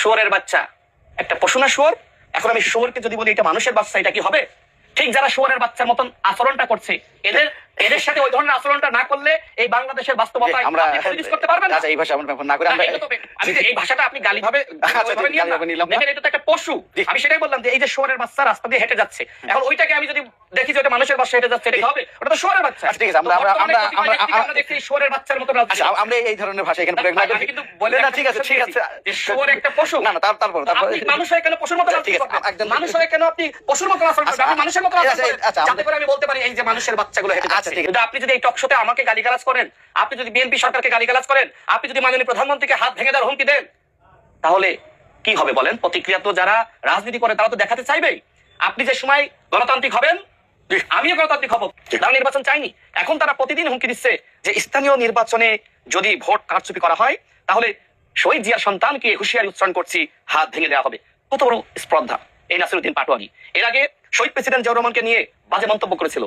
শুয়োরের বাচ্চা একটা পশু না শুয়োর? এখন আমি শুয়োরকে যদি বলি এটা মানুষের বাচ্চা, এটা কি হবে? ঠিক যারা শুয়োরের বাচ্চার মতন আচরণটা করছে, এদের সাথে ওই ধরনের আচরণটা না করলে এই বাংলাদেশের বাস্তবতায় আমরা করতে পারবেন না। আচ্ছা, এই ভাষা আমরা না করে আমরা আমি এই ভাষাটা আপনি গালিভাবে নিলাম না। দেখেন, এটা তো একটা পশু। আমি সেটাই বললাম যে এই যে শুয়োরের বাচ্চা রাস্তা দিয়ে হেঁটে যাচ্ছে, এখন ওইটাকে আমি যদি দেখি যে ওটা মানুষের বাচ্চা হেঁটে যাচ্ছে, এটা কি হবে? ওটা তো শুয়োরের বাচ্চা। ঠিক আছে, আমরা দেখছি শুয়োরের বাচ্চার মতো আমরা এই ধরনের ভাষা এখানে প্রয়োগ না করি। কিন্তু বলে না, ঠিক আছে যে শুয়োর একটা পশু। না তারপর আপনি মানুষ হয়ে কেন পশুর মতো ঠিক আছে, আচরণ? মানুষ হয়ে কেন আপনি পশুর মতো আচরণ করবেন? আপনি মানুষের মতো আচরণ করেন, যাতে করে আমি বলতে পারি এই যে মানুষের বাচ্চাগুলো হেঁটে যাচ্ছে। কিন্তু আপনি যদি এই টক শোতে আমাকে গালিগালাজ করেন, আপনি যদি বিএনপি সরকারকে গালিগালাজ করেন, আপনি যদি মাননীয় প্রধানমন্ত্রীকে হাত ভেঙে দেওয়ার হুমকি দেন, তাহলে কি হবে বলেন? প্রতিক্রিয়া তো যারা রাজনীতি করে তারা তো দেখাতে চাইবেই। আপনি যে সময় গণতান্ত্রিক হবেন, আমিও গণতান্ত্রিক হব, তারা নির্বাচন চাইনি। এখন তারা প্রতিদিন হুমকি দিচ্ছে যে স্থানীয় নির্বাচনে যদি ভোট কারচুপি করা হয় তাহলে শহীদ জিয়ার সন্তানকে হুঁশিয়ারি উচ্চারণ করছি, হাত ভেঙে দেওয়া হবে। কত বড় স্পর্ধা এই নাসিরউদ্দিন পাটোয়ারি। এর আগে শহীদ প্রেসিডেন্ট জিয়াউর রহমানকে নিয়ে বাজে মন্তব্য করেছিল।